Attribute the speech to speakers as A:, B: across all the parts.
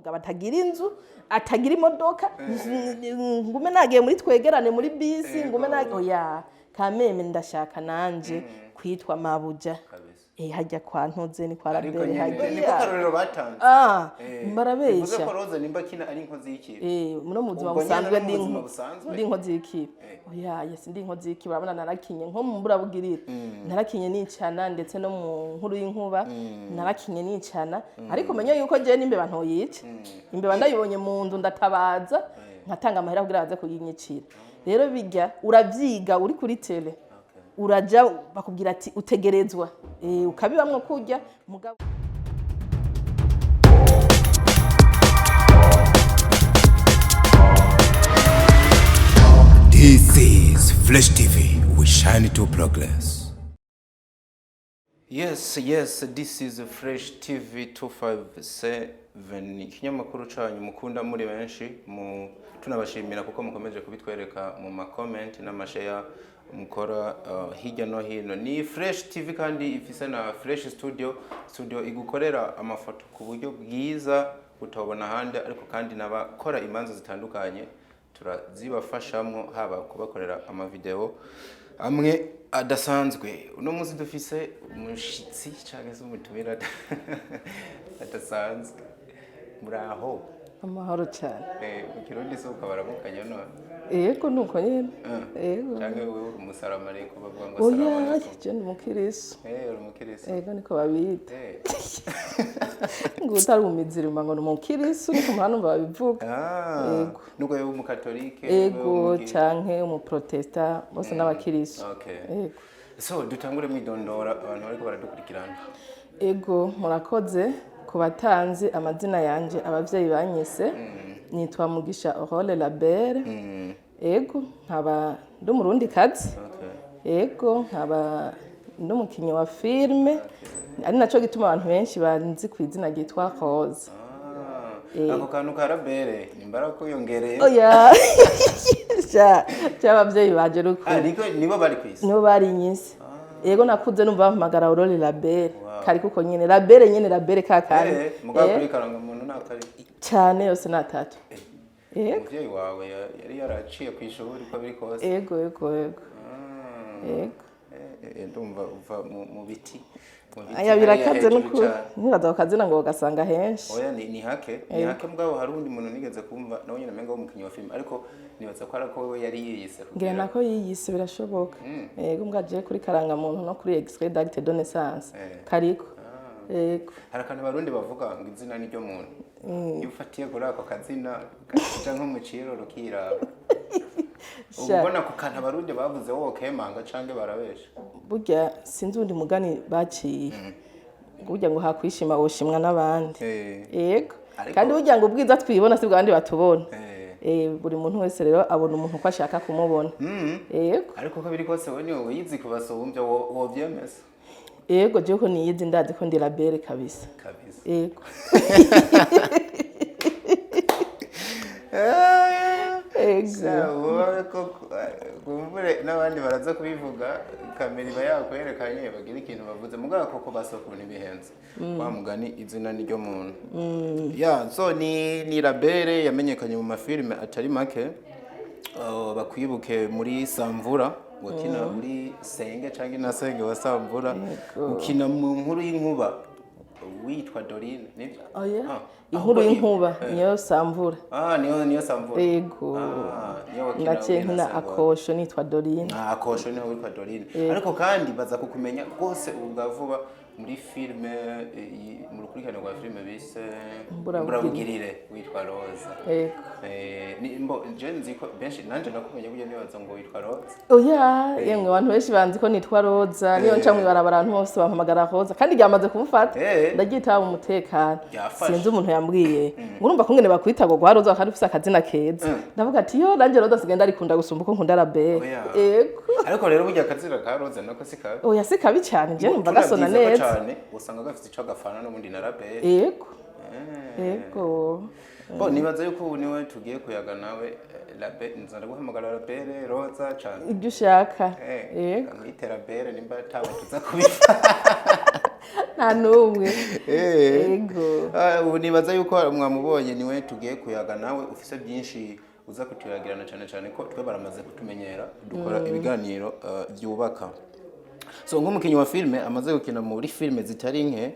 A: umugabo atagira inzu atagira imodoka ngume nagiye muri twegerane muri bisi ngume nagiye oya kameme ndashaka nanje kwitwa mabuja hajya kwa ntuze ni kwa Rabere hajya
B: niko karorero batanze
A: barabesha
B: bivuze ko Rose nimba kina ari inkozi y'ikiri
A: muno muzima busanzwe ndi inkozi y'ikiri oya yes ndi inkozi y'ikiri urabona narakinye nko mu burabugirira narakinye nicana ndetse no mu nkuru y'inkuba narakinye nicana ariko menye yuko je nimbe bantoyica imbeba ndayibonye mu nzu ndatabaza nkatanga amahera kugira baze kuyinyicira rero bijya uravyiga uri kuri tele uraja bakubwira ati utegerezwa ukabibamwe kujya mugabo
C: This is Flash TV. We shine to progress.
B: Yes, this is Fresh TV 257. Ikinyamakuru cyanyu mukunda muri benshi tunabashimira kuko mukomeje kubitwereka mu comment n'amashare mukora hirya no hino. Ni Fresh TV kandi ifise na Fresh Studio igukorera amafoto ku buryo bwiza utabona handi ariko kandi nabakora imanza zitandukanye turazibafashamo haba kubakorera amavideo amwe adasanzwe. Uno munsi dufise umushitsi cyangwa se umutumira adasanzwe. Muraho
A: amahoro cyane
B: mu kirundi so kabaramukanya none
A: yego nuko nyene
B: yego cyangwa wewe umusarama ariko bavuga ngo salama
A: oya je ndi mukiriso
B: uri mukiriso
A: yego niko babita ngo utari umizirima ngo numukiriso niko mwana babivuga
B: yego nuko wewe umukatolike
A: yego canke umuprotesta bose n'abakiriso
B: yego so dutangure mwidondora abantu bariko baradukurikirana
A: yego murakoze kubatanzi amazina yanje abavyeyi banyise nitwa Mugisha Aurore Labere ego nkaba ndo murundi kazi ego nkaba ndo mukinyi wa filme ari naco gituma abantu benshi banzi kwizina gitwa Rose
B: ako kantu ka Labere nimbara ko yongereye
A: oya cyabavyeyi baje ruko
B: nibo bari kwisi
A: nibo bari nyise ego nakuze numva amagara Aurore Labere kari kuko nyene Labere nyene Labere kakane
B: mugabo kuri karanga umuntu nakari
A: cyane yose natatu
B: umuvyeyi wawe yari yaraciye kwishuri ko biri kose
A: ego
B: ndumva uva mu biti
A: aya birakaze nuko niraza kazina ngo gasanga henshi
B: oya ni hake mugabo hari undi muntu nigeze kumva nawe nyine menga umukinyi wa film ariko nibaza ko arako wewe yari yiyise
A: ngira nako yiyise birashoboka yego mwaje kuri karanga muntu no kuri extrait d'acte de naissance kariko yego
B: harakana barundi bavuga ngo izina ni ryo muntu iyo ufatiye kuri ako kazina gacija nko mu ciro rukiraba ubona ko kana barundi bavuze wowe kemanga canke barabesha
A: burya sinzi undi mugani baciye burya ngo hakwishima woshimwa n'abandi yego kandi burya ngo ubwiza twibona si bwandi batubona buri muntu wese rero abona umuntu ko ashaka kumubona yego
B: ariko ko biri kose we niwe yizi kubasumbya wo vyemeza
A: yego je ko niyizi ndazi ko ndi Labere kabisa yego
B: kumbure n'abandi baraza kubivuga kamera iba yakwerekanye bagira ikintu bavuze mugabo koko basokuna ibihenze wa mugani izina ni ryo muntu so ni Labere yamenyekanye mu mafilme atari make bakwibuke muri Samvura gukina muri Senge canke na Senge wa Samvura ukina mu nkuru y'inkuba witwa Dorine nibyo
A: inkuru y'inkuba niyo Samvura
B: niyo Samvura
A: yego naciye nkina akosho nitwa Dorine
B: akosho niho witwa Dorine ariko kandi baza kukumenya rwose ubwavuba muri filme mu rukurikirane rwa filme bise Burabugirire witwa Rose yego je nzi ko benshi nanje nakumenye buryo nibaza ngo witwa Rose
A: oya yemwe abantu benshi banzi ko nitwa Roza niyo nca mwibarabara abantu bose bampamagara Roza kandi ryamaze kumufata ndagitaba mu mutekano sinzi umuntu yambwiye ngurumva ko ngene bakwita ngo gwa Roza kandi ufise akazina keza ndavuga ati yo nanje Roza sigenda arikunda gusumba uko nkunda Labere yego
B: ariko rero burya akazina ka Roza nako sikabi
A: oya sikabi cyane je numva gasona neza
B: usanga gafite ico gafana n'ubundi na Labere
A: yego
B: nibaza yuko ubu niwe tugiye kuyaga nawe Labere nzanda guhamagara Labere Roza cyane
A: ibyo ushaka
B: yego mwitera Labere nimba taba tuza kubifa
A: nta n'umwe yego
B: ubu nibaza yuko mwamubonye niwe tugiye kuyaga nawe ufise byinshi uza kutuyagirana cyane ko twe baramaze kutumenyera dukora ibiganiro byubaka. So nk'umukinnyi wa filime amaze gukina muri filime zitari nke,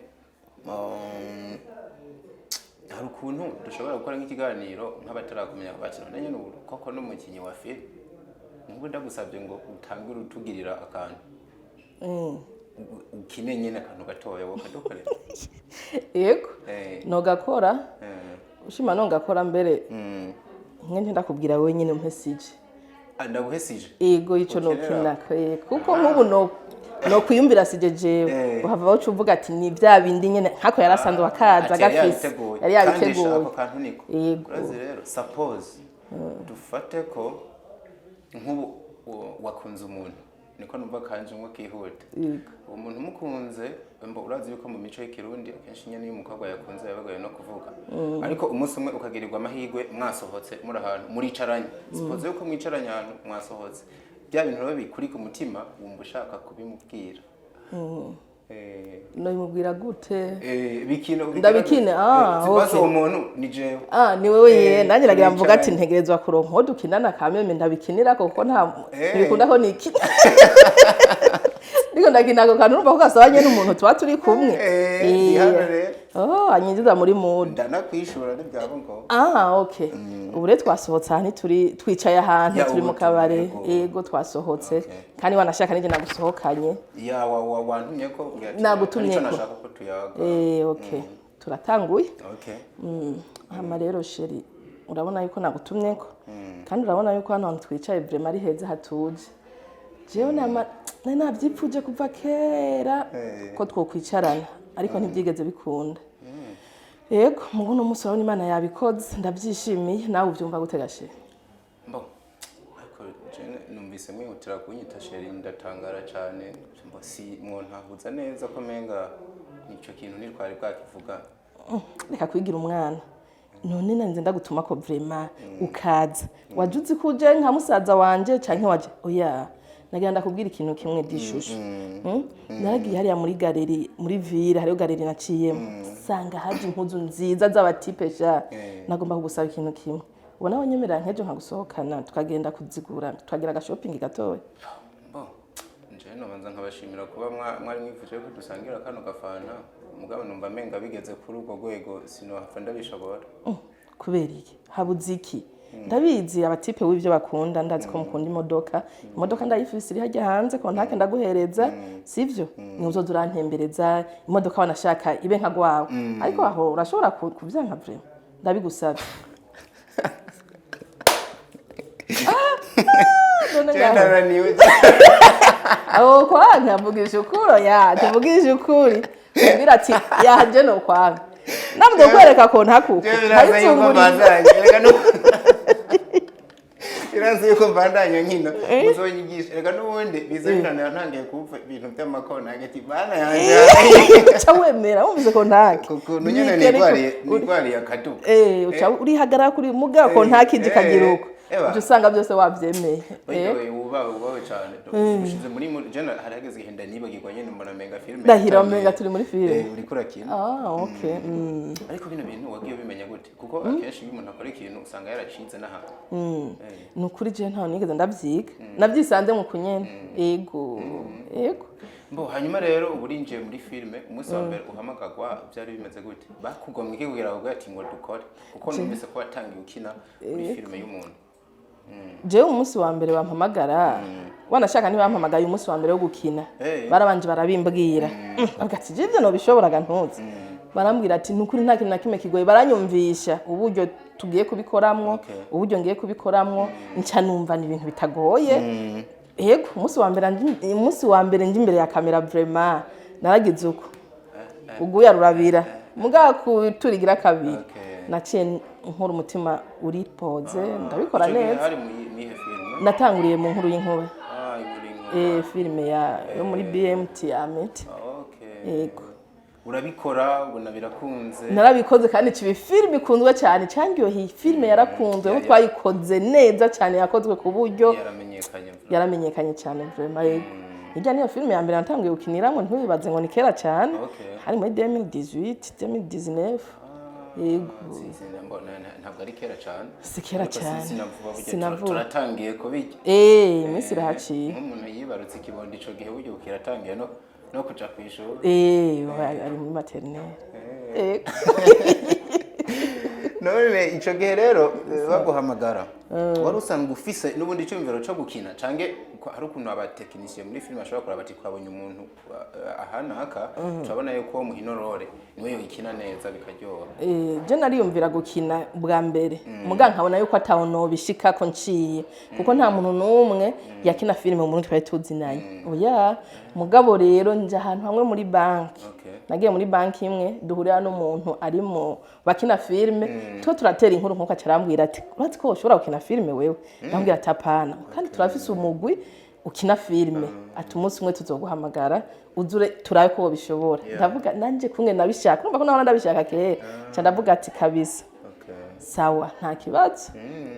B: hari ukuntu dushobora gukora nk'ikiganiro nk'abatarakumenya bakina nanjye n'ubu koko n'umukinnyi wa filime nubwo ndagusabye ngo utangire utugirira akantu ukine nyine akantu gatoya wowe kadukorera.
A: Yego nogakora ushima nongakora mbere nk'ente ndakubwira wewe nyine umpesije
B: ndaguhesije
A: yego ico nokina kuko nk'ubu no kwiyumvira sije jewe uhava uca uvuga ati ni bya bindi nyene nkako yarasanzwe wakaza gafise yari yabiteguye
B: ako kantu niko
A: yego
B: rero suppose dufate ko nk'ubu wakunze umuntu niko numva kanje ngo kihuta uwo muntu mukunze mbo urazi yuko mu mico y'ikirundi akenshi nyene y'umukobwa yakunze yabagaye no kuvuga ariko umunsi umwe ukagirirwa amahigwe mwasohotse muri ahantu muricaranye suppose yuko mwicaranye ahantu mwasohotse bya bintu biba bikuri ku mutima wumva ushaka kubimubwira
A: no imubwira gute
B: bikino
A: ndabikine
B: okay umuntu ni jewe
A: ni wewe ye nanjye nagira mvuga ati ntegerezwa kuronka dukinana kameme ndabikinira kuko nta bikunda ko niki niko ndaginago kantu urumva ko gasabanye n'umuntu tuba turi kumwe anyinjiza muri mood
B: ndanakwishura n'ibyabo ngo
A: okay ubu rero twasohotse ahantu twicaye ahantu turi mu kabare yego twasohotse kandi wanashaka n'ije nagusohokanye
B: wantumye ko
A: nagutumye ko
B: nashaka ko tuyaga
A: okay turatanguye hama rero sheri urabona yuko nagutumye ko kandi urabona yuko hano twicaye vraiment ari heza hatuje jewe nabyipfuje kuva kera ko twokwicarana ariko ntibyigeze bikunda yego mugo no musi urabona Imana yabikoze ndabyishimiye nawe ubyumva gutega sheri
B: mbo ariko numvise mwihutira kunyita sheri ndatangara cyane mbo si mwontahutsa neza ko menga nicyo kintu nitwari bwakivuga
A: reka kwigira umwana none nanze ndagutuma ko vraiment ukaza wajuzi kuje nka musaza wanje canke waje oya nagira ndakubwira ikintu kimwe dishushu naragiye hariya muri galeri muri ville hariyo galeri naciyemo sanga haje impuzu nziza z'abatipe sha nagomba kugusaba ikintu kimwe ubona wanyemerera nkejo nkagusohokana tukagenda kuzigura twagira ga shopping gatoya
B: nje no banza nkabashimira kuba mwari mwifuje ko dusangira kano gafana mugabo numva menga bigeze kuri ugo gwego sino hafa ndabishobora
A: kubera iki habuze iki ndabizi abatipe w'ivyo bakunda ndazi ko mukunda imodoka ndayifise iri hajya hanze ko ntake ndaguhereza sivyo nuzo durantembereza imodoka wanashaka ibe nka gwawe ariko aho urashobora kuvyanka vraiment ndabigusabye aho kwanga mvugisha ukuri tuvugisha ukuri ubwira ati yaje no kwanga namwe kwereka ko ntakuko
B: irazi yuko mbandanya nkino muzonyigisha reka n'ubundi bizanirana ntangiye kuva ibintu by'amakona agati bana yanje
A: cyawemera wumvise ko ntake
B: kuko nyene nigwari akatu
A: uri hagara kuri muga ko ntakije kagiruko uje usanga byose wavyemeye
B: ubawe cyane ushize muri jana harageze igihenda nibagirwa nyene mbona menga filme
A: ndahira menga turi muri filme
B: uri kurakina
A: okay
B: ariko bino bintu wagiye bimenya gute kuko akenshi iyo umuntu akora ikintu usanga yaracize n'ahantu
A: nukuri je nta nigeze ndavyiga navyisanze mu kunyene yego
B: mbo hanyuma rero uburinjiye muri filme umunsi wa mbere uhamagagwa byari bimeze gute bakugomwe iki kugira ngo ati ngo dukore kuko numvise ko watangiye ukina muri filme y'umuntu
A: jewe umunsi wa mbere bampamagara wanashaka ntibampamagaye umunsi wa mbere wo gukina barabanje barabimbwira bagati je no bishoboraga ntuzi barambwira ati nukuri nta kintu na kimwe kigoye baranyumvisha uburyo tugiye kubikoramwo uburyo ngiye kubikoramwo nca numva ni ibintu bitagoye yego umunsi wa mbere nje imbere ya kamera vraiment naragize uko uguya rurabira muga kuturigira kabiri naciye nkuru umutima uri pose ndabikora neza natanguriye mu nkuru y'inkuba filme yo muri BMT Amédée yego
B: urabikora ubona birakunze
A: narabikoze kandi kibi filme ikunzwe cyane cyangyohi filme yarakunzwe ko twayikoze neza cyane yakozwe ku buryo yaramenyekanye cyane vraiment Ijya niyo filime ya mbere natangiye gukiniramo ntiwibaze ngo ni kera cyane. Hari muri 2018, 2019. Yego.
B: Ntabwo ari kera cyane.
A: Si kera cyane.
B: Sinavuga turatangiye kubijya.
A: Iminsi irahaciye.
B: Nk'umuntu yibarutse ikibondo ico gihe buryo kiratangiye no kuja kwishura.
A: Ari muri maternelle.
B: None ico gihe rero baguhamagara wari usanzwe ufise n'ubundi cyumviro cyo gukina cange hari ukuntu abatekinisiye muri film ashobora kuraba ati twabonye umuntu ahanaka turabona yuko muhino role niwe yikina neza bikaryoha.
A: Je nariyumvira gukina bwa mbere muga nkabona yuko ataho no bishika ko nciye kuko nta muntu numwe yakina filime mu twari tuzinanye. Oya mugabo rero nje ahantu hamwe muri banki. Nagiye muri banki imwe duhurira n'umuntu ari mu bakina filime turatera inkuru nkuko acarambwira ati urazi ko ushobora gukina filime wewe ndambwira ati apana kandi turafise umugwi ukina filime ati umunsi umwe tuzoguhamagara uzure turaye ko bishobora ndavuga nanje kumwe nabishaka numva ko naho ndabishaka kera ndavuga ati kabisa sawa nta kibazo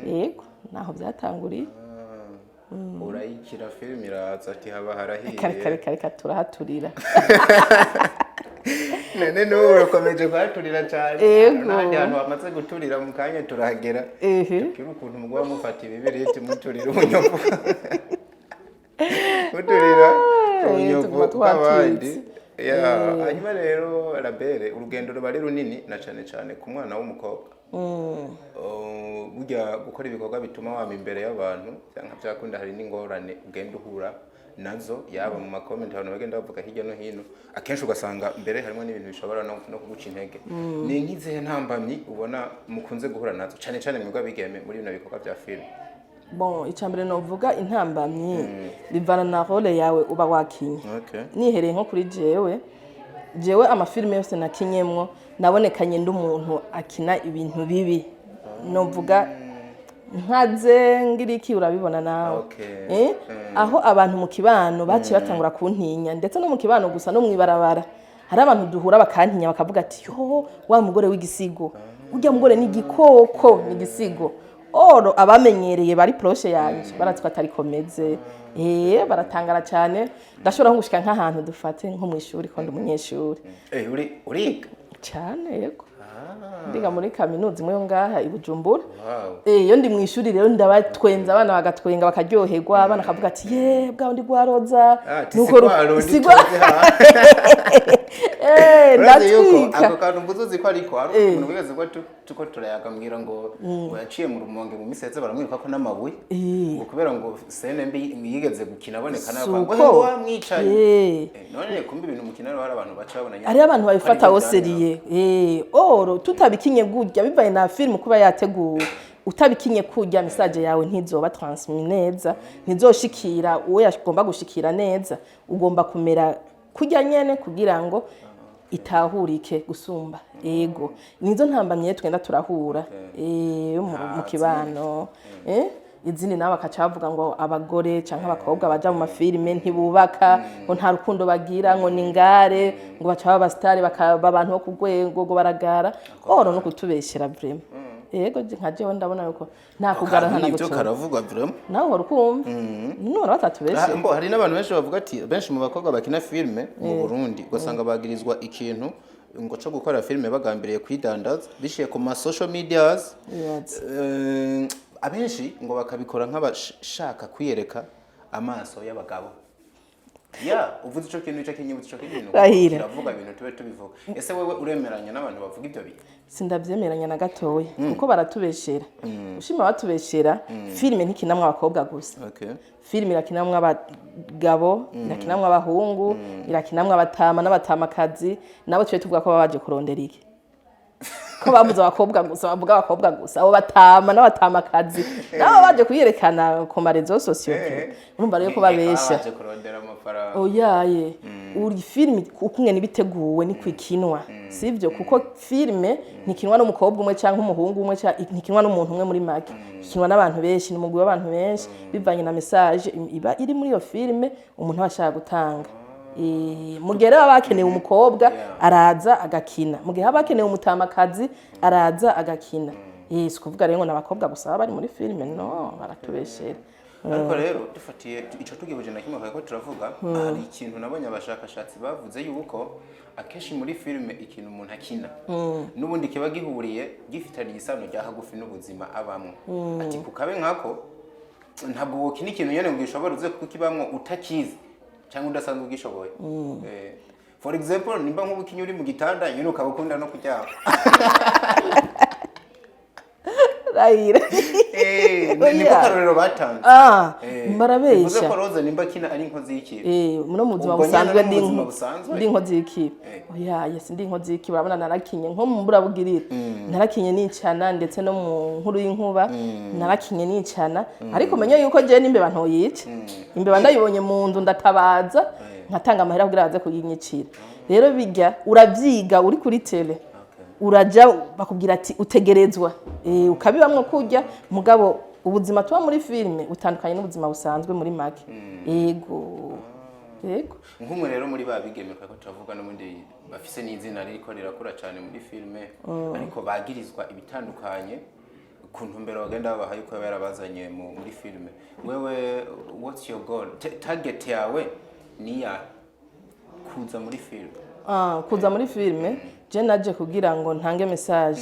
A: yego naho byatanguriye.
B: Urayikira filime iraza ati haba harahiye
A: kare turahaturira.
B: Nene n'ubu ukomeje kuhaturira cyane n'ahandi hantu bamaze guturira mu kanya turahagera tukiri ukuntu mugwa mufata ibibiriti muturira umunyovu muturira umunyovu bw'abandi. Hanyuma rero Rabere urugendo ruba ari runini na cyane ku mwana w'umukobwa burya gukora ibikorwa bituma wama imbere y'abantu cyangwa byakunda hari n'ingorane ugenda uhura nazo yaba mu makomenti abantu bagenda bavuga hirya no hino akenshi ugasanga mbere harimo n'ibintu bishobora no kuguca intege. Ni nk'izihe ntambamyi ubona mukunze guhura nazo cyane mwebwe abigeme muri bino bikorwa bya filime?
A: Bon icambere no vuga intambamyi bivana na role yawe uba wakinye. Nihereye nko kuri jewe amafilime yose nakinyemwo nabonekanye ndumuntu akina ibintu bibi no vuga nkaze ngiriki urabibona nawe. Aho abantu mu kibano baciye batangura kuntinya ndetse no mu kibano gusa no mwibarabara hari abantu duhura bakantinya bakavuga ati yo wa mugore w'igisigo urya mugore ni gikoko ni gisigo oro abamenyereye bari proche yanje baratwa atari komeze baratangara cyane ndashobora nko gushika nk'ahantu dufate nko mu ishuri ko ndi umunyeshuri
B: uriga
A: cyane yego ndiga muri kaminuza imwe ngaha i Bujumbura. Iyo ndi mu ishuri rero ndabatwenza abana bagatwenga bakaryoherwa abana kavuga ati ye bwa ndi gwaroza
B: nuko sigwa
A: ndatwika
B: ako kantu mbuzuzi ko ariko ari umuntu wigeze ko tuko turayagambwira ngo yaciye mu rumonge mu miseze baramwiruka ko n'amabuye ngo kubera ngo sene mbi yigeze gukina aboneka n'abantu wamwicaye none kumbe ibintu mukina rero hari abantu baca babona
A: ari abantu babifata oseriye oro tutabikinye gurya bivaye na film kuba yateguwe utabikinye kurya message yawe ntizoba transmit neza ntizoshikira uwo yagomba gushikira neza ugomba kumera kurya nyene kugira ngo itahurike gusumba ego nizo ntambamye twenda turahura mu kibano izindi nawe akacavuga ngo abagore canke abakobwa baja mu mafilime ntibubaka ngo nta rukundo bagira ngo ningare ngo baca baba star bakaba abantu bo kugwego ngo baragara oro no kutubeshera vraiment yego nkaje ndabona yuko nta kugara hana
B: gucyo karavugwa vraiment
A: naho rukumva none batatubeshe
B: mbo hari n'abantu benshi bavuga ati benshi mu bakobwa bakina filime mu Burundi gusanga bagirizwa ikintu ngo cyo gukora filime bagambiriye kwidandaza bishiye ku ma social medias abenshi ngo bakabikora nk'abashaka kwiyereka amaso y'abagabo. Uvuze ico kintu ico kinyibutse ico kintu kiravuga ibintu tube tubivuga. Ese wewe uremeranya n'abantu bavuga ibyo bintu?
A: Sindavyemeranya na gatoya kuko baratubeshera. Ushima batubeshera filime ntikinamwe abakobwa gusa. Filime irakinamwe abagabo, irakinamwe abahungu, irakinamwe abatama n'abatamakazi nabo twe tuvuga ko babaje kurondera iki. Ko babuze abakobwa gusa bavuga abakobwa gusa abo batama n'abatamakazi nabo baje kuyerekana ku marezo sociaux urumva rero ko babesha
B: baje kurondera amafaranga
A: oyaye uri filime ukunge nibiteguwe ni kwikinwa sivyo kuko filime ntikinwa n'umukobwa umwe canke umuhungu umwe ntikinwa n'umuntu umwe muri make kinwa n'abantu benshi n'umugwi w'abantu benshi bivanye na message iba iri muri iyo filime umuntu abashaka gutanga. Mugere abakeneye umukobwa araza agakina mugihe abakeneye umutamakazi araza agakina kuvuga rero ngo nabakobwa gusa bari muri filime no baratubeshera.
B: ariko rero dufatiye ico tugihuje na kimwe ko turavuga hari ikintu nabonye abashakashatsi bavuze yuko akenshi muri filime ikintu umuntu akina n'ubundi kiba gihuriye gifitanye isano rya hagufi n'ubuzima abamwe ati kukabe nkako ntabwo wokina ikintu nyene ngo gishobora uze kukibamwo utakizi cyangwa udasanzwe ugishoboye for example nimba nk'ubukinyi uri mu gitanda nyine ukaba ukunda no kuryama
A: Raira.
B: Niko karorero batanze.
A: Marabesha.
B: Uvuze ko Rose nimba kina ari inkozi y'ikibi.
A: Muno muzima busanzwe ndi inkozi y'ikibi. Oya, yes ndi inkozi y'ikibi urabona narakinye nko mu burabugirira. Narakinye nicana ndetse no mu nkuru y'inkuba narakinye nicana ariko menye yuko je n'imbeba ntoyica. Imbeba ndayibonye mu nzu ndatabaza nkatanga amahera kugira baze kuyinyicira. Rero bijya uravyiga uri kuri tele. Uraja bakubwira ati utegerezwa ukabibamwe kujya mugabo ubuzima tuba muri filime utandukanye n'ubuzima busanzwe muri make yego
B: nk'umwe rero muri babigemeka ko turavuga no mundi bafise n'izina riko rirakura cyane muri filime ariko bagirizwa ibitandukanye ku ntumbero bagenda babaha yuko yarabazanye muri filime wewe what's your goal target yawe niya kuza muri filime
A: kuza muri filime je naje kugira ngo ntange message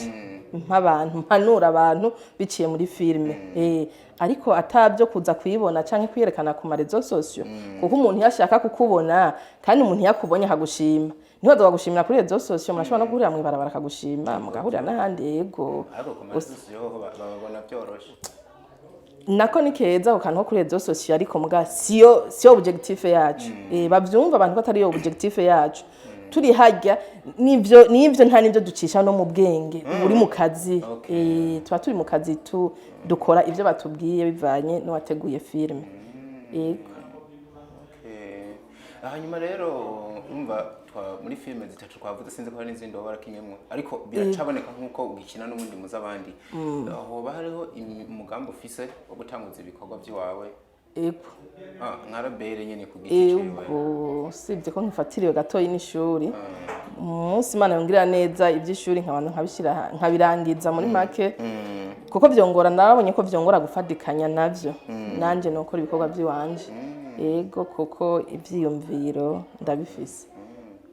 A: nk'abantu mpanura abantu biciye muri filime ariko atabyo kuza kuyibona canke kwiyerekana ku marezo sosio kuko umuntu yashaka kukubona kandi umuntu yakubonye hagushima niho dogagushimira kuri rezo sosio murashobora no guhurira mu barabara kagushima mugahurira n'ahandi yego
B: ariko ku marezo sosio babona byoroshe
A: nako ni keza ukantu kuri rezo sosio ariko muga sio objectif yacu bavyumva abantu ko atari yo objectif yacu turi hajya nivyo nta nivyo ducisha no mu bwenge uri mu kazi tuba turi mu kazi dukora ivyo batubwiye bivanye no wateguye filime yego
B: hanyuma rero umva muri filime zitatu twavuze sinzi ko hari n'izindi barakinyemwe ariko biracaboneka nkuko ugikina n'umundi muzabandi aho hariho umugambo ufise wo gutanguza ibikorwa by'iwawe
A: Ego.
B: Nkarabere nyene kugiciwe.
A: Ego, sibye ko nkifatiriwe gatoyi n'ishuri. Umunsi Imana yongera neza iby'ishuri nk'abantu nkabishira nkabirangiza muri make. Kuko vyongora nabonye ko vyongora gufadikanya navyo. Nanje nokora ibikorwa by'iwanje. Ego kuko ivyiyumviro ndabifise.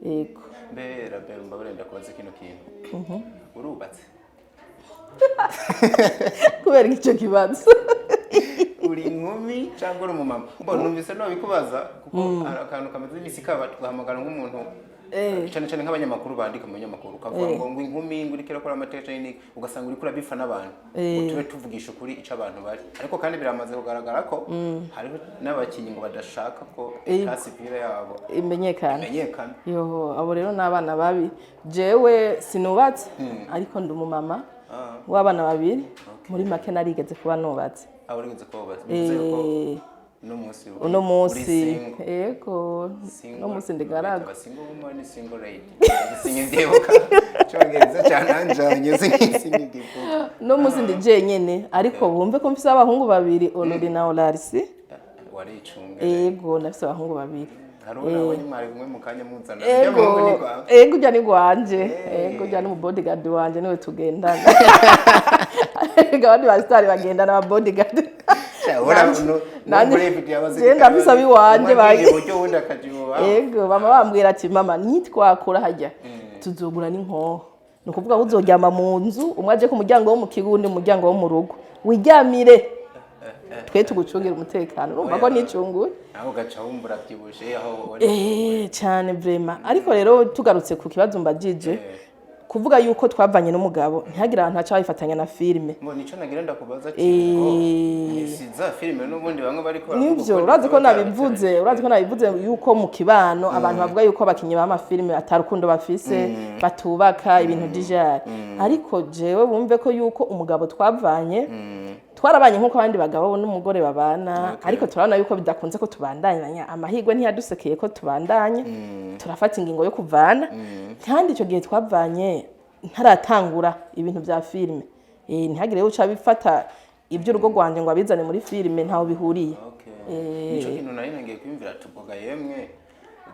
A: Ego.
B: Mbera mbabare ndakoze kino kintu. Urubatse.
A: Kubera icyo kibazo.
B: Uri inkumi cyangwa uri umumama mbona numvise no bikubaza kuko akantu kameze imisika batuhamagara nk'umuntu cyane cyane nk'abanyamakuru bandika mu binyamakuru ukavuga ngo inkumi nguri kera kora amateka y'ini ugasanga uri kura bifa n'abantu tube tuvugisha ukuri ico abantu bari ariko kandi biramaze kugaragara ko hariho n'abakinyi ngo badashaka ko kasipira yabo
A: imenyekana yo abo rero n'abana babi jewe sinubatse ariko ndi umumama w'abana babiri muri make narigeze kuba nubatse
B: aurigeze kubatse bivuze ko
A: uno musi ego no musi ndigaraga
B: single woman single lady singe ndebuka cyongereza cyane anjanye singe
A: no musi ndije nyene ariko bumve ko mfise abahungu babiri Olori na Olarisi
B: wari icunga
A: ego nafise abahungu babiri
B: haruna abanye mwari kumwe mukanya muzana
A: ego ujya ni gwanje ego ujya ni mu bodyguard wanje niwe tugendana gabandi basitari bagendana aba bodyguard Nenda bisa biwanje bayi. Ego mama bambwira ati mama nitwakora hajya tuzogura n'inkoho. Nukuvuga uzoryama mu nzu umwaje ku muryango wo mu kigundi mu muryango wo mu rugo. Wiryamire. Twe tugucungira umutekano. Urumva ko nicunguye.
B: Aho gaca wumbura byibushe aho
A: cyane vraiment. Ariko rero tugarutse ku kibazo mbajije. Kuvuga yuko twavanye n'umugabo ntihagira abantu aca bifatanya na filime
B: ngo nico nagira ndakubaza ati siza filime n'ubundi bamwe bari ko
A: nivyo urazi ko nabivuze yuko mu kibano abantu bavuga yuko abakinyi ba filime atarukundo bafise batubaka ibintu dijari ariko jewe bumve ko yuko umugabo twavanye twarabanye nkuko abandi bagabo n'umugore babana ariko turabona yuko bidakunze ko tubandanya amahigwe ntiyadusekeye ko tubandanye turafata ingingo yo kuvana kandi icyo gihe twavanye ntaratangura ibintu bya filime ntihagire uca bifata iby'urugo rwanje ngo abizane muri filime ntaho bihuriye
B: nico kintu nari ngiye kwimvira tuvuga yemwe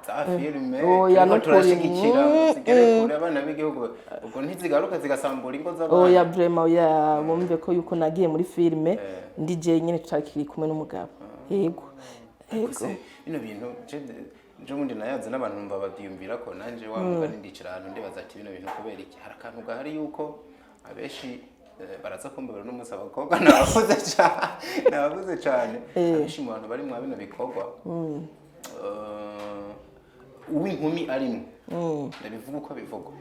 B: za filime no turashigikira zigere kure abana b'igihugu ubwo ntizigaruka zigasambura ingo z'abana
A: oya vraiment oya bumve ko yuko nagiye muri filime ndije nyine tutakiri kumwe n'umugabo yego
B: bino bintu je mundi nayaze n'abantu numva bavyumvira ko nanje wa mugani ndicara ahantu ndibaza ati bino bintu kubera iki hari akantu gahari yuko abeshi baraza kumbera n'umunsi abakobwa nabavuze cyane abeshi mu bantu bari mu bino bikorwa uw'inkumi arimo ndabivuga uko bivugwa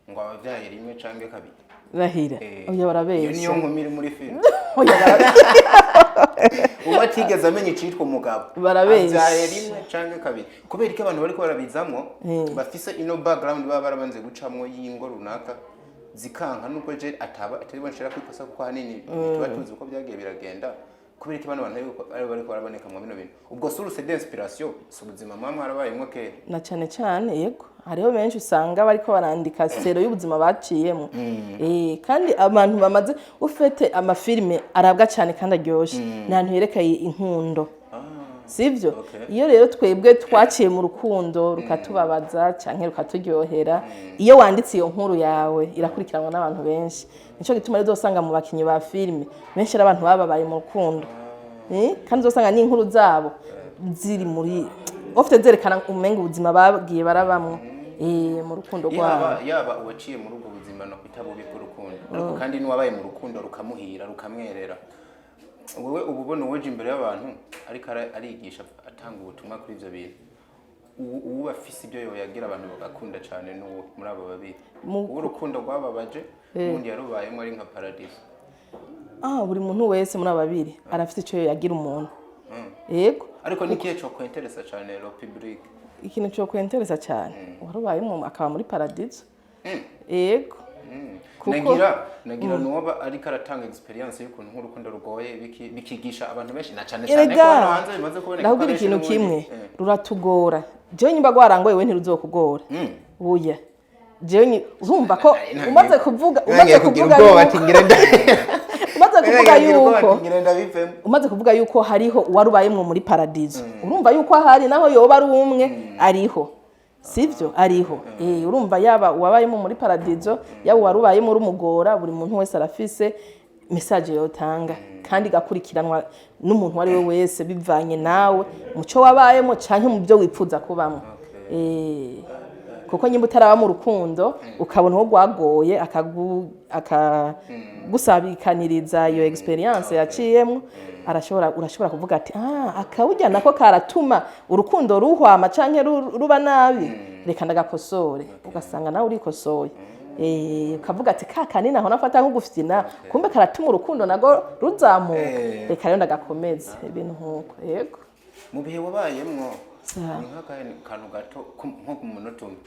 B: ngo abavyaye rimwe canke kabiri
A: rahira oya barabeshya
B: iyo niyo nkumi iri muri film
A: oya barabeshya
B: uba atigeze amenya icitwa umugabo
A: barabeshya
B: avyaye rimwe canke kabiri kubera ko abantu bariko barabizamwo bafise ino background baba barabanze gucamwo y'ingo runaka zikanka nuko je atari bonshira kwikosa kuko hanini tuba tuzi uko byagiye biragenda kubera ko abantu bariko baraboneka mu bino bintu ubwo source d'inspiration subuzima mama harabayemwo kera
A: na cyane yego hariho benshi usanga bariko barandika sero y'ubuzima baciyemo kandi abantu bamaze ufite amafilme arabwa cyane kandi aryoshe n'ahantu yerekeye inkundo sivyo iyo rero twebwe twaciye mu rukundo rukatubabaza canke rukaturyohera iyo wanditse iyo nkuru yawe irakurikiranwa n'abantu benshi nico gituma rero usanga mu bakinyi ba filme benshi ari abantu bababaye mu rukundo kandi usanga n'inkuru zabo ziri muri ofite zerekana umenga ubuzima bagiye barabamwe mu rukundo rwabo
B: yaba uwaciye muri ubwo buzima no kwitabubi bw'urukundo ariko kandi n'uwabaye mu rukundo rukamuhira rukamwerera wowe ububona uwoje imbere y'abantu ariko arigisha atanga ubutumwa kuri ivyo bintu ubu afise ibyo yagira abantu bagakunda cyane n'uwo muri abo babiri urukundo rwababaje ubundi yarubayemo ari nka paradiso
A: buri muntu wese muri abo babiri arafite icyo yagira umuntu yego
B: ariko nikiye cyo kwenteresa cyane lo public
A: ikintu cyo kwenteresa cyane warubayemo akaba muri paradiso yego
B: nagira nuba ariko aratanga experience y'ukuntu nk'urukundo rugoye bikigisha abantu benshi na cyane cyane ko hano hanze bimaze kuboneka
A: ndahubwira ikintu kimwe ruratugora jewe nyimba gwarangoye we ntiruzokugora buya jewe urumva ko umaze kuvuga umaze kuvuga yuko hariho warubayemwe muri paradiso urumva yuko ahari naho yoba ari umwe ariho sivyo ariho urumva yaba wabayemo muri paradiso yaba warubayemo rumugora buri muntu wese arafise message yotanga kandi gakurikiranwa n'umuntu wari we wese bivanye nawe muco wabayemo canke mu byo wipfuza kubamo kuko nyimba utaraba mu rukundo ukabona ho gwagoye akagusabikaniriza iyo experience yaciyemo urashobora kuvuga ati akawujya nako karatuma urukundo ruhwama canke ruba nabi reka ndagakosore ugasanga nawe urikosoye ukavuga ati kanini naho nafata nko gufyina kumbe karatuma urukundo nago ruzamuka reka rero ndagakomeza ibintu nkuko yego
B: mu bihe wabayemwo ni nk'akantu gato nko ku munota umwe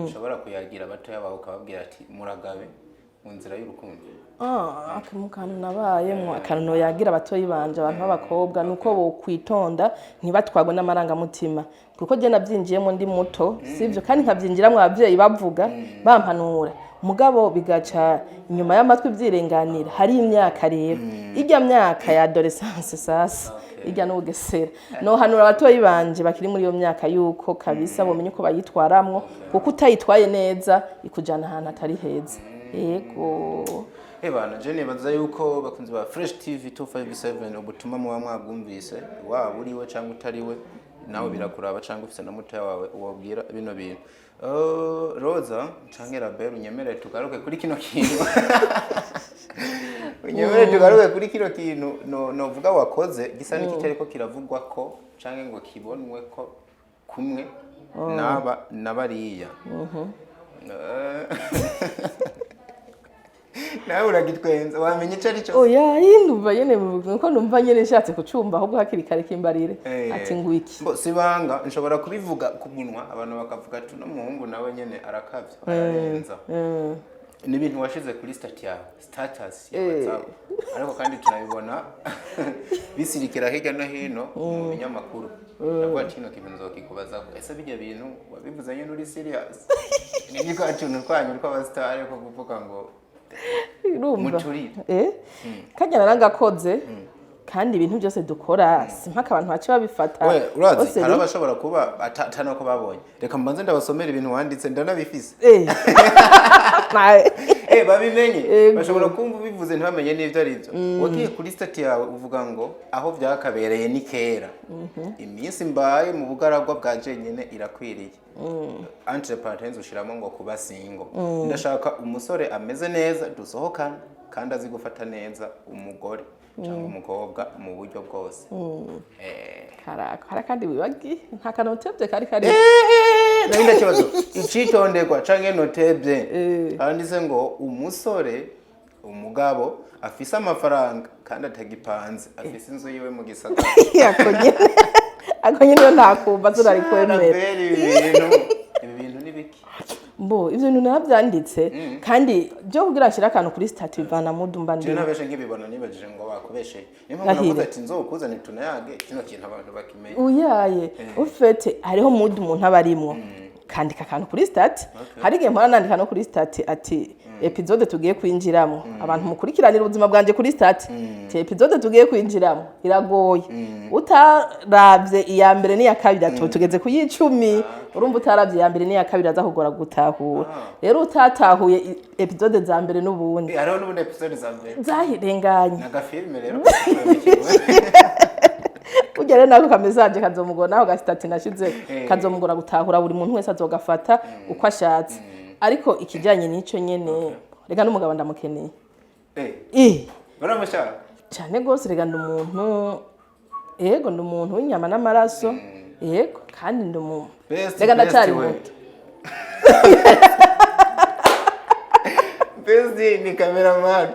B: ushobora kuyagira abatoya bawe ukababwira ati muragabe mu nzira y'urukundo
A: akantu nabayemwo akantu yagira abatoyi banje abantu b'abakobwa nuko bo kwitonda ntibatwagwe n'amarangamutima kuko je navyinjiyemo ndi muto sivyo kandi nkavyinjiramwe abavyeyi bavuga bampanura mugabo bigaca inyuma y'amatwi vyirenganira hari imyaka rero ijya myaka ya adolescence sasa ijya n'ugesera no hanura abatoyi banje bakiri muri iyo myaka yuko kabisa bomenye uko bayitwaramwo kuko utayitwaye neza ikujana ahantu atari heza yego
B: bana je nibaza yuko bakunze ba Fresh TV 257 ubutuma muba mwabwumvise waba uriwe cyangwa utariwe nawe birakuraba cyangwa ufite na muto wawe ubabwira bino bintu Roza canke Rabel unyemerere tugaruke kuri kino kintu unyemerere tugaruke kuri kino kintu no vuga wakoze gisa n'ikitari ko kiravugwa ko canke ngo kibonwe ko kumwe nabariya nawe uragitwenza wamenye ico ari cyo
A: oya yinduva yene ko numva nyene nshatse kucumba ahubwo hakiri kare kimbarire ati ngwiki
B: sibanga nshobora kubivuga ku munwa abantu bakavuga ati no muhungu nawe nyene arakavye ararenza ni ibintu washize kuri status ya WhatsApp ariko kandi tunabibona bisirikira hirya no hino mu binyamakuru nabwo kino kintu nzokikubaza ese bijya bintu wabivuze nyene uri serious ni ko atuntu twanyu ko abastar ko kuvuga ngo
A: urumva kajya narangakoze kandi ibintu byose dukora simpaka abantu bace babifata
B: urazi hari abashobora kuba atana ko babonye reka mbanze ndabasomera ibintu wanditse ndanabifise babimenye bashobora kumva bivuze ntibamenye n'ivyo arivyo wagiye kuri stati yawe uvuga ngo aho vyakabereye ni kera iminsi mbaye mu bugaragwa bwa jenyene irakwiriye entre parenthèses ushiramo ngo kuba single ndashaka umusore ameze neza dusohokana kandi azi gufata neza umugore cyangwa umukobwa mu buryo bwose
A: kara kandi wibagi nta kanotebye kari
B: nabinda kibazo icitondekwa canke notebye handitse ngo umusore umugabo afise amafaranga kandi atagipanze afise inzu yiwe mu gisagara
A: ako nyine ntakumva turari kwemera
B: ibi bintu ni biki
A: ivyo bintu naravyanditse kandi byo kugira ashira akantu kuri stati bivana mudu mba ndi
B: nabeshe nkibibona nibajije ngo bakubeshe niyo mpamvu navuze ati nzokuzana tunayage kino kintu abantu bakimenye
A: uyaye ufete hariho mudu umuntu abarimwo kandika akantu kuri stati hari igihe mpora nandika no kuri stati ati episode tugiye kwinjiramo abantu mukurikiranira ubuzima bwanje kuri stati episode tugiye kwinjiramo iragoye utaravye iya mbere n'iya kabiri tugeze ku y'icumi urumva utaravye iya mbere n'iya kabiri azakugora gutahura rero utatahuye episode za mbere n'ubundi
B: hariho n'ubundi episode za mbere
A: zahirenganye
B: n'agafilme rero
A: ujya rero nako kamezanje kazomugora naho gasitati nashize kazomugora gutahura buri muntu wese azogafata uko ashatse ariko ikijanye n'ico nyene rega n'umugabo ndamukeneye
B: baramushaka
A: cyane gose rega n'umuntu yego n'umuntu w'inyama n'amaraso yego kandi n'umuntu rega ndacari muto
B: Bezi ni cameraman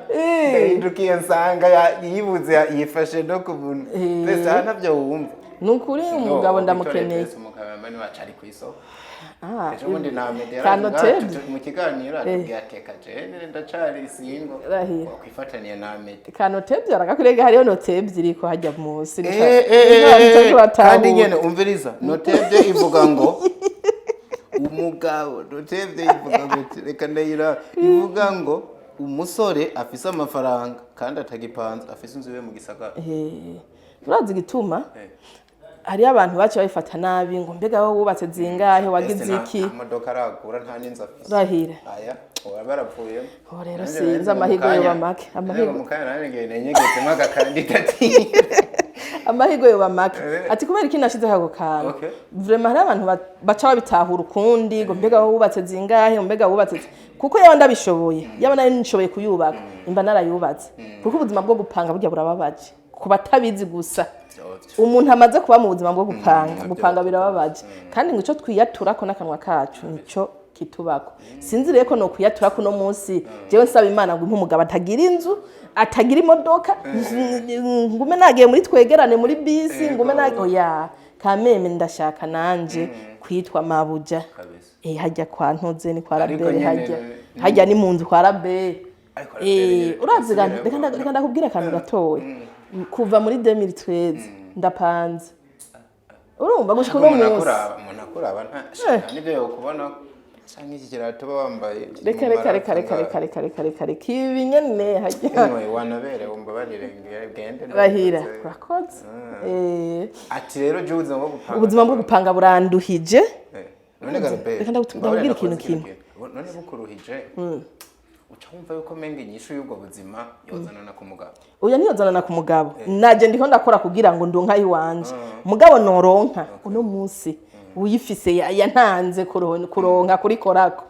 B: ndahindukiye nsanga yibuze yifashe no kubuntu bezi ntabyo wumva
A: nukuri umugabo ndamukeneye
B: umugabo wacari kwisoko
A: ejo
B: bundi na Amédée mu kiganiro atubwateka je ndacari singo kwifataniye na Amédée
A: kanotebye aragakurega hariyo notebye iriko hajya munsi
B: kandi nyene umviriza notebye ivuga ngo umugabo notebye ivuga ngo reka ndayira ivuga ngo umusore afise amafaranga kandi atagipanze afise inzu iwe mu gisagara
A: urazi gituma hari abantu bacu babifata nabi ngo mbega wowe wubatse zingahe wagize iki
B: amadoka aragura nta n'inzu afise
A: rahira
B: aya barapfuye
A: rero sinzi amahigo yoba make
B: amahigo mukanya nange nenyegetse maga kandidati
A: amahigo yoba make ati kubera iki nashize kako kantu vraiment hari abantu baca babitahura ukundi ngo mbega wowe wubatse zingahe mbega wubatse kuko yaba ndabishoboye yaba nari nishoboye kuyubaka imba narayubatse kuko ubuzima bwo gupanga burya burababaje kuba tabizi gusa umuntu amaze kuba mu buzima bwo gupanga birababaje kandi ngo ico twiyatura ko nakanwa kacu nico kitubako sinzi reko no kwiyatura kuno munsi jewe nsaba Imana ngo umugabo atagira inzu atagira imodoka ngume nagiye muri twegerane muri bisi ngume nagiye oya kameme ndashaka nanje kwitwa mabuja hajya kwa ntoze ni kwa rabere hajya ni mu nzu kwa rabere urazi reka ndakubwira akantu gatoya kuva muri 2013 ndapanze urumva gushika no munsi
B: umuntu akuraba nta nibyo yo kubona cyangwa iki kirato bambaye
A: reka kibi nyene hajya
B: wanabere umba barirengeye gende
A: bahira urakoze
B: ati rero juze ngo
A: ubuzima bwo gupanga buranduhije
B: none garbe
A: reka ndakubwira ikintu kimwe
B: none bukuruhije ucumva yuko menga inyishu y'ubwo buzima yozanana ku mugabo
A: oya ntiyozanana ku mugabo naje ndiko ndakora kugira ngo ndonka yiwanje mugabo noronka uno munsi uyifise yantanze kuronka kuri korako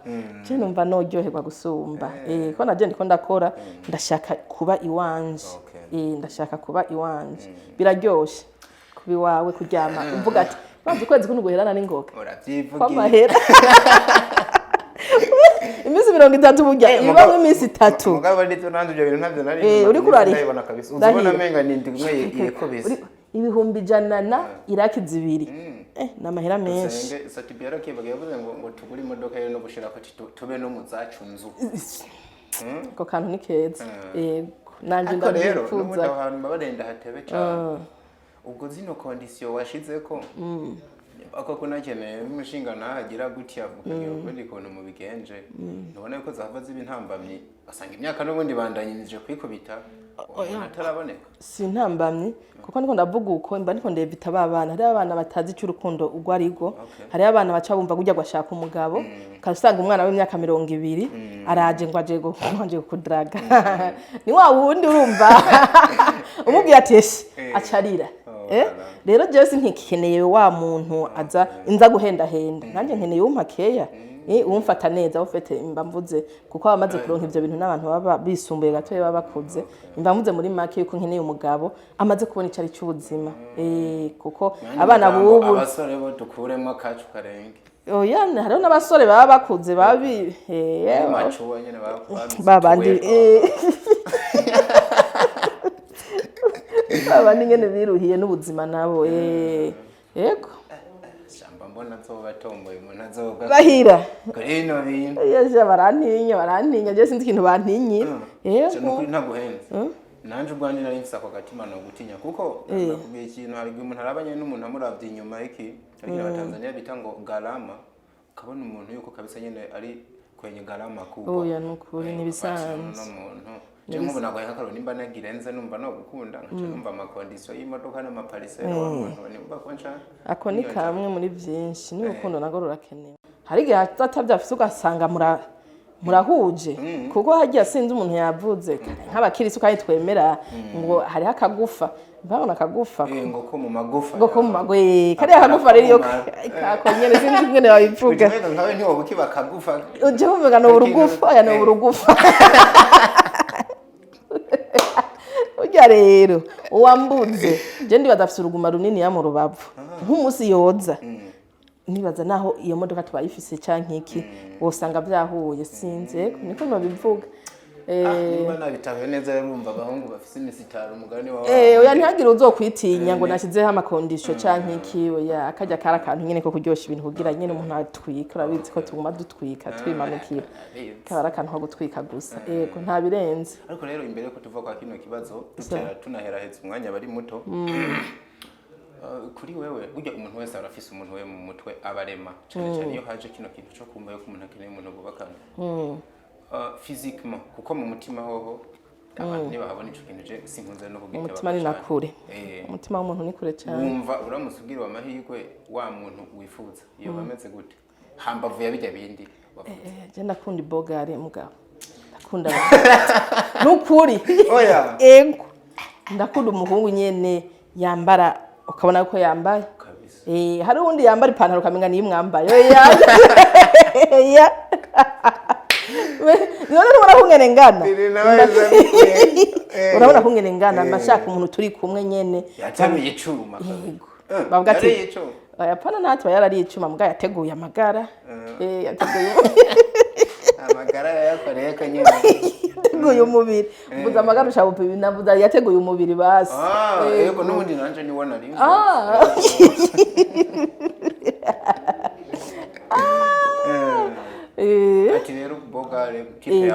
A: je numva noryoherwa gusumba ko naje ndiko ndakora ndashaka kuba iwanje ndashaka kuba iwanje biraryoshe kubi wawe kuryama uvuga ati bazi kwezi kuno guherana n'ingoga
B: uravyivugira
A: kwamahera imisi 30 burya ibamwe imisi 3
B: mugabo ndito nanzu byo bintu ntabyo nari
A: uri kurari
B: ndabona kabisa uzibona menga nindi kumwe yekobese
A: ibihumbi janana iraki zibiri namahera menshi
B: satibera kibaga yavuze ngo tugura imodoka yo no gushira ko tube no muzacu nzu
A: ko kantu ni keza yego nanje ndabyifuza
B: ahantu babarenda hatebe cyane ubwo zino condition washizeko ako kunakeneye umushinga nahagira gutya ukagira ukundi kuntu mu bigenje nubona yuko zahava ziba intambamyi basanga imyaka n'ubundi bandanyirije kwikubita ataraboneka
A: si intambamyi kuko niko ndavuga uko mba niko ndevita babana hari abana batazi icyo urukundo ugwa arigo hari abana baca bumva gujya gwashaka umugabo kasanga umwana w'imyaka 20 araje ngo aje kudraga ni wa wundi urumva umubwiye ati acarira rero Jesse ntikeneye wa muntu aza inza guhenda nanjye nkeneye umpakeya umfata neza ufite imbamvuze kuko abamaze kuronka ivyo bintu n'abantu baba bisumbuye gatoye baba bakuze imbamvuze muri make yuko nkeneye umugabo amaze kubona icari cy'ubuzima kuko abana bubu
B: abasore bo dukuremo kacu karenge
A: oya hariho n'abasore baba bakuze babi
B: machuwa nyene
A: babandi abandi nyene biruhiye n'ubuzima nabo yego
B: mbona nzoba tomboye umuntu azoga
A: bahira
B: karino bintu
A: yeje barantinya je sinzi ikintu bantinye
B: nukuri ntaguhenze nanje ubwanje nari mfisa ko gatima no gutinya kuko nakubiye ikintu hari umuntu arabanye n'umuntu amuravye inyuma iki ariko abatanzania bita ngo galama ukabona umuntu yuko kabisa nyene ari kwenye galama kubwa
A: oya nukuri nibisanzwe
B: Jengo na kwa yakaro nimba nagirenze numva no gukunda nkaca numva amakondisiyo y'imodoka n'amaparisero w'abantu nimba koncha
A: ako ni kamwe muri byinshi n'urukundo nago rurakenewe hari gihe atavyafise ugasanga murahuje kuko hagiye asinze umuntu yavuze nk'abakirisi ukaye twemera ngo hari akagufa mbabona akagufa
B: ngo ko mu magufa
A: ngo ko mu magwe kari akagufa rero kakonyene sinzi ngene babivuga
B: nkawe ntiwo bukiba akagufa
A: uje uvuga no urugufa ya no urugufa ujya rero uwambuze je ndibaza afise uruguma runini ya mu rubavu nk'umusi yoza nibaza naho iyo modoka tubayifise canke iki wosanga byahuye sinze niko babivuga
B: nimba nabitabe neza yarumva abahungu bafise imisitaro umugani wawe
A: oya ntihagire uzokwitinya ngo nashizeho amakondisho canke iki oya akajya kara kantu nyene ko kuryosha ibintu kugira nyene umuntu atwika urabizi ko tuguma dutwika twimanukira kabara akantu ko gutwika gusa yego nta birenze
B: ariko rero imbere ko tuva kwa kino kibazo tunaheraheza umwanya bari muto kuri wewe burya umuntu wese arafise umuntu we mu mutwe abarema cyane cyane iyo haje kino kintu cyo kumva yuko umuntu akeneye umuntu bubakana physiquement kuko mu mutima hoho abantu niba habona ico kintu je sinkunze no kugitaba
A: umutima ni nakure umutima w'umuntu ni kure cyane
B: wumva uramusugira amahirwe wa muntu wifuza iyo bameze gute hambavu ya bijya bindi
A: je nakunda ibogare mugabo ndakunda nukuri
B: oya
A: ego ndakunda umuhungu nyene yambara ukabona ko yambaye hari undi yambara ipantaro kamenga ni mwambaye oya none urabona kungene ngana urabona kungene ngana mashaka umuntu turi kumwe nyene
B: yatamiye icuma
A: bavuga ati yapana natwe yarari icuma mbwa yateguye amagara yateguye
B: amagara yakoreye ko nyene
A: yateguye umubiri mbuza amagara ushabupa binavuza yateguye umubiri basi
B: yego nubundi nanje ni wona rimwe ati rero bogare kipe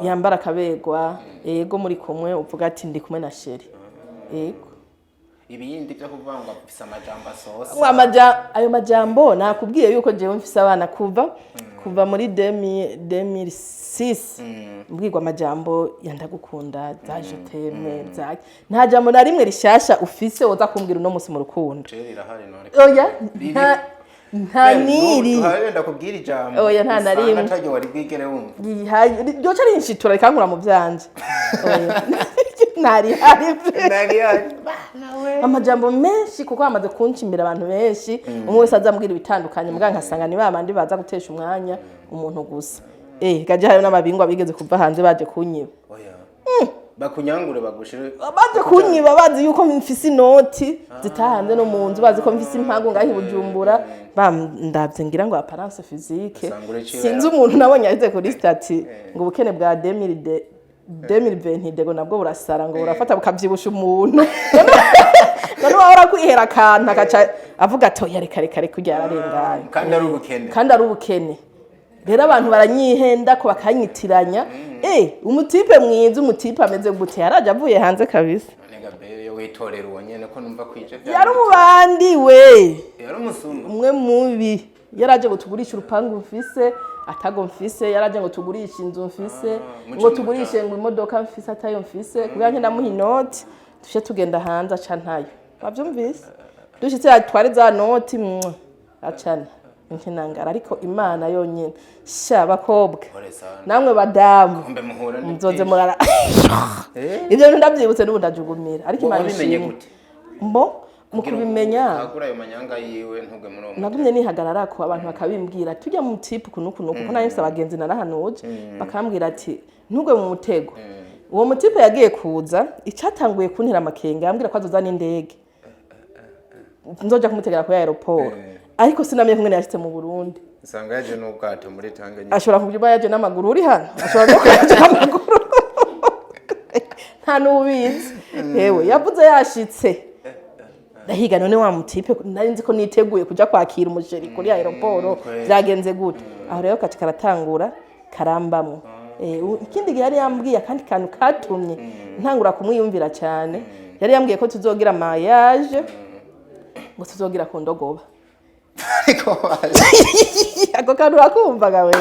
A: yambara kabegwa yego muri kumwe uvuga ati ndi kumwe na sheri yego
B: ibindi byo kuvanga bifisa amajambo asosa
A: ayo majambo nakubwiye yuko jewe mfise abana kuva muri 2006 mbwirwa amajambo yandagukunda zaje teme zake nta jambo na rimwe rishasha ufise woza kumbwira uno musi mu rukundo oya nta niri
B: harenda kubwira ijambo
A: oya nta narimwe
B: ntaje wari bwigere wumva
A: ryoca ari inshitura rikankura mu byanje oya nari amajambo menshi kuko amaze kunshimira abantu benshi umwe wese azambwira ibitandukanye mbwa nkasanga ni babandi baza gutesha umwanya umuntu gusa gaje hayo n'ababingwa bigeze kuva hanze baje kunyiba
B: oya bakunyangure bagushire
A: baje kunyiba bazi yuko mfise inoti zitahanze no munzu bazi ko mfise impangu ngahi Bujumbura ndavye ngira ngo apparence physique sinzi umuntu nabonye aheze kuri stati ngo ubukene bwa 2020 dego nabwo burasara ngo burafata bukavyibusha umuntu none wahora kwihera kantu akaca avuga ati oya reka kujya ararengana kandi ari ubukene rero abantu baranyihenda ko bakanyitiranya umutipe mwiza umutipe ameze gute yaraje avuye hanze kabisa
B: witorera uwo nyene ko numva kwije
A: yari umubandi we
B: yari umusuma
A: umwe mubi yaraje ngo tugurishe urupangu mfise atago mfise yaraje ngo tugurishe inzu mfise ngo tugurishe ngo imodoka mfise atayo mfise kugira ngo ndamuha inoti tushe tugenda hanze aca ntayo bavyumvise dushitse atware za noti acana nkinangara ariko imana yonyene sha bakobwa namwe badamu nzoze murara ivyo ndavyibutse n'ubu ndajugumira ariko imana ishimye mbo mukubimenya
B: agura ayo manyanga yiwe ntuge muri uwo
A: nagumye nihagarara ko abantu bakabimbwira tujya mu tipu kunuko kuko nayo mfite abagenzi narahanuje bakambwira ati ntugwe mu mutego uwo mutipe yagiye kuza icatanguye kuntera amakenga yambwira ko azoza n'indege nzoja kumutegera ku aeroport ariko sinamenye kumwe yashitse mu Burundi
B: usanga yaje n'ubwato muri Tanganyika
A: ashobora kubyuba yaje n'amaguru uri hano ashobora no kuyaje n'amaguru nta nubizi yewe yavuze yashitse ndahiga none wa mutipe nari nzi ko niteguye kuja kwakira umusheri kuri aeroport byagenze gute aho rero kati karatangura karambamwe ikindi gihe yari yambwiye kandi kantu katumye ntangura kumwiyumvira cyane yari yambwiye ko tuzogira mariage ngo tuzogira ku ndogoba ako kantu urakumvaga we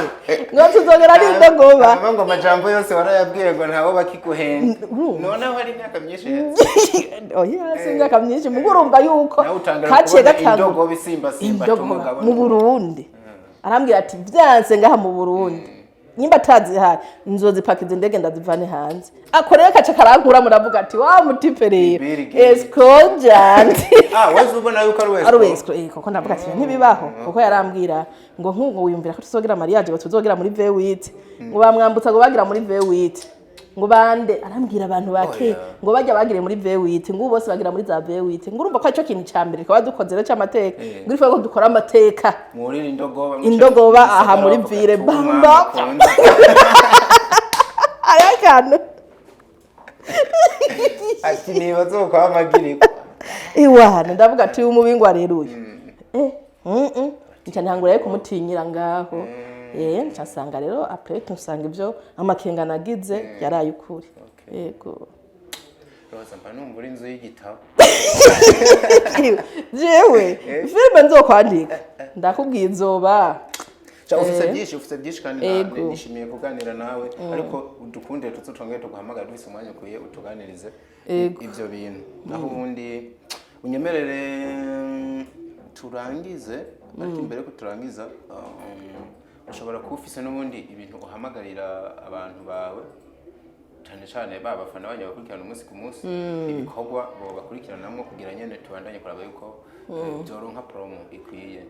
A: ngo tuzogera n'indogoba
B: ngo amajambo yose warayabwiye ngo ntawo bakiguhenda noneho hari imyaka myinshi
A: oya imyaka myinshi mugo urumva yuko kaciye gatanga
B: indogoba isimba cy'umugabo
A: mu Burundi arambwira ati byanse ngaha mu Burundi nyimba tazihari nzozipakiza indege ndazivane hanze akoreye kaca karankura muravuga ati wa mutipe rero escojant
B: wazi ubona yuko
A: ari wese koko ndavuga ati ntibibaho kuko yarambwira ngo nkugo wiyumvira ko tuzogira mariage ngo tuzogira muri V8 ngo bamwambutsa ngo bagira muri V8 ngo bande arambwira abantu bake ngo bajya bagire muri V8 ngo bose bagira muri za V8 ngo urumva ko cyo kintu cyambere kwa dukoze rero cy'amateka ngo ife ko dukora amateka
B: muri
A: indogoba aha muri vire bamba ayakano
B: ati niba zo kwa magiriko
A: iwana ndavuga ati umubingo areruye cyane hangura yo kumutinyira ngaho nsanga rero après tusanga ibyo amakenga nagize yaraye ukuri yego
B: Rozamba numva inzu y'igitabo
A: jewe filme nzokwandika ndakubwiye nzoba
B: ufite byinshi kandi nishimiye kuganira nawe ariko udukunde tuzotonge tuguhamagara dufise umwanya ukwiye utuganirize ivyo bintu naho ubundi unyemerere turangize ariko imbere ko turangiza ushobora kuba ufise n'ubundi ibintu uhamagarira abantu bawe cyane cyane babafana banya bakurikirana umunsi ku munsi ibikorwa bo bakurikiranamwe kugira nyene tubandanye kuraba yuko byoronka promo ikwiye.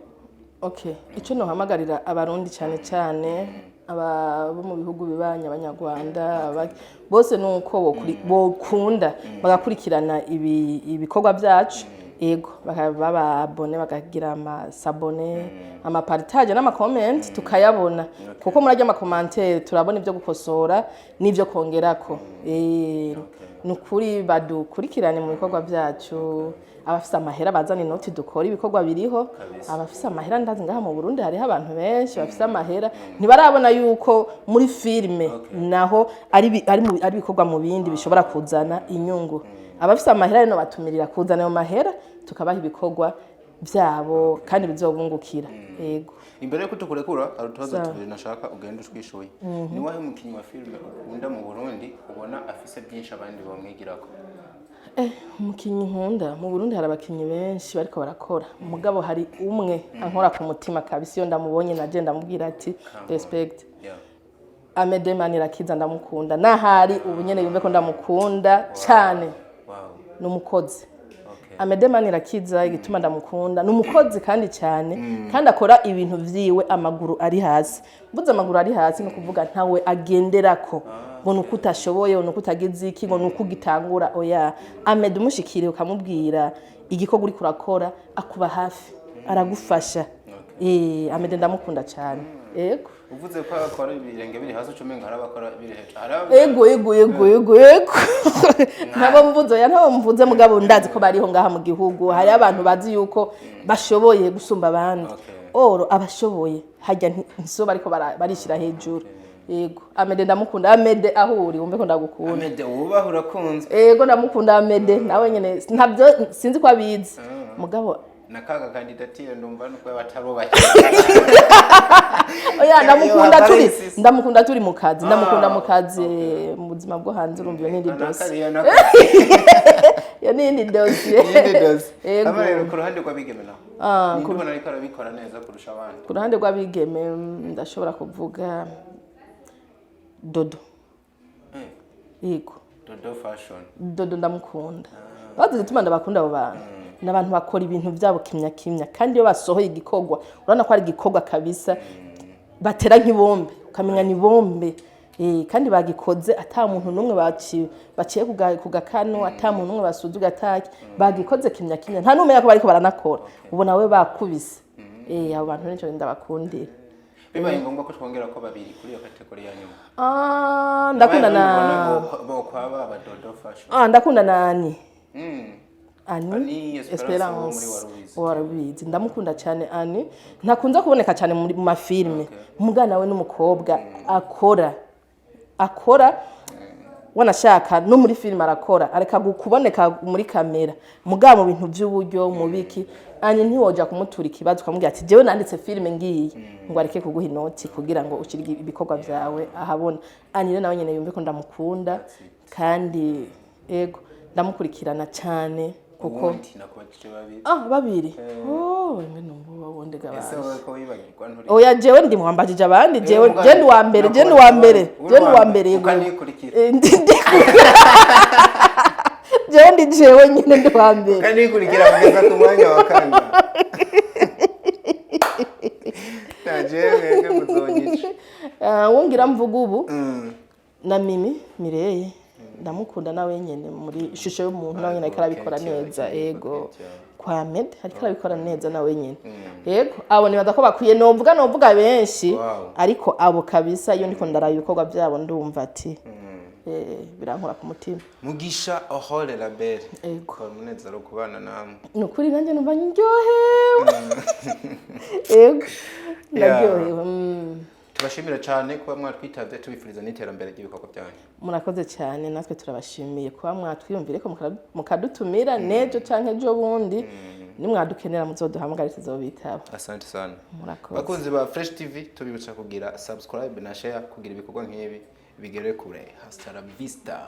A: Okay, ico no hamagarira abarundi cyane cyane aba bo mu bihugu bibanya abanyarwanda bose nuko bokunda bagakurikirana ibikorwa byacu ego baba abone bagagira amasabone amapartage n'ama comment tukayabona kuko murajya ama commentaire turabona ibyo gukosora n'ibyo kongerako nukuri badukurikirane mu bikorwa byacu abafise amahera bazana inoti dukora ibikorwa biriho abafise amahera ndazi ngaha mu Burundi hariho abantu benshi bafise amahera ntibarabona yuko muri filme naho ari ibikorwa mu bindi bishobora kuzana inyungu abafise amahera rero batumirira kuzana ayo mahera tukabaha ibikorwa byabo kandi bizobungukira yego
B: imbere yuko tukurekura arutoza tubiri nashaka ugenda ushwishoye ni wahe mukinyi wa filme ukunda mu Burundi ubona afise byinshi abandi bamwigirako
A: umukinyi nkunda mu Burundi hari abakinyi benshi bariko barakora umugabo hari umwe ankora ku mutima kabisa iyo ndamubonye nagenda mubwira ati respect Amédée Manirakiza ndamukunda nahari ubu nyene yumve ko ndamukunda cyane n'umukozi Amédée Manirakiza igituma ndamukunda n'umukozi kandi cyane kandi akora ibintu vyiwe amaguru ari hasi mbuze amaguru ari hasi no kuvuga ntawe agenderako ngo nuko utashoboye nuko utagize iki ngo nuko ugitangura oya Amédée umushikire ukamubwira igikorwa uri kurakora akuba hafi aragufasha Amédée ndamukunda cyane yego
B: uvuze ko akora ibirenge biri hasi ucumenga harabakora biri hejuru
A: ego nabo mvuze ya nabo mvuze mugabo ndazi ko bariho ngaha mu gihugu hari abantu bazi yuko bashoboye gusumba abandi oro abashoboye hajya ntiso bariko barishira hejuru yego Amédée ndamukunda Amédée aho uri wumve ko ndagukunda
B: Amédée wubaha urakunze
A: yego ndamukunda Amédée nawe nyene ntabyo sinzi ko abizi mugabo
B: nakaga kandidatire ndumva nuko bataro bake
A: oya ndamukunda turi mu kazi ndamukunda mu kazi mu buzima bwo hanze urumva n'indi dose ya n'indi dose
B: aba rero ku ruhande rw'abigeme naho ndibona ariko arabikora neza kurusha abandi
A: ku ruhande rw'abigeme ndashobora kuvuga Dodo yego
B: Dodo fashion
A: Dodo ndamukunda bazi gituma ndabakunda abo bantu n'abantu bakora ibintu byabo kimya kandi iyo basohoye igikogwa urana ko ari igikogwa kabisa batera nk'ibombe ukamenya ni bombe kandi bagikoze ata muntu numwe baciye ku gakano ata muntu numwe basuzuga ataki bagikoze kimya nta numenya ko bariko baranakora ubona we bakubise abo bantu n'icyo ndabakundira
B: bibaye ngombwa ko twongera ko babiri kuri iyo kategori ya nyuma
A: ndakunda na
B: bokwaba Dodo fashion
A: ndakunda na Ani Esperance warabizi ndamukunda cyane Ani ntakunze kuboneka cyane mu mafilme umugana we n'umukobwa akora wanashaka no muri filme arakora areka kuboneka muri kamera mugabo mu bintu by'uburyo mubiki Ani ntiwoja kumutura ikibazo ukamubwira ati jewe nanditse filme ngiye ngo areke kuguha inoti kugira ngo ukirige ibikorwa byawe ahabona Ani rero nawe nyene yumve ko ndamukunda kandi ego ndamukurikirana cyane kuko babiri mwe numva wonde gabaje oya jewe ndi muhambajije abandi jewe ndi uwambere jewe nyine ndi uwambere
B: kandi kurikira kugeza ku mwanya wa kane jewe muzonyica
A: wongira mvuga ubu na Mireye ndamukunda nawe nyene muri ishusho y'umuntu nawe nyene akarabikora neza ego kwa Amédée ariko arabikora neza nawe nyene ego abo ni badako bakwiye novuga benshi ariko abo kabisa iyo ndiko ndaraba ibikorwa byabo ndumva ati birankora ku mutima
B: mugisha ohole la belle ego munezero kubana namwe
A: nukuri nanjye numva ndyohewe ego ndyohewe
B: tubashimira cyane kuba mwatwitavye tubifuriza n'iterambere ry'ibikorwa byanyu
A: murakoze cyane natwe turabashimiye kuba mwatwiyumvire ko mukadutumira nejo canke ejo bundi nimwadukenera muzoduhamagara tuzobitaba
B: asante sana
A: murakoze
B: bakunzi ba Fresh TV tubibutsa kugira subscribe na share kugira ibikorwa nk'ibi bigere kure hasta la vista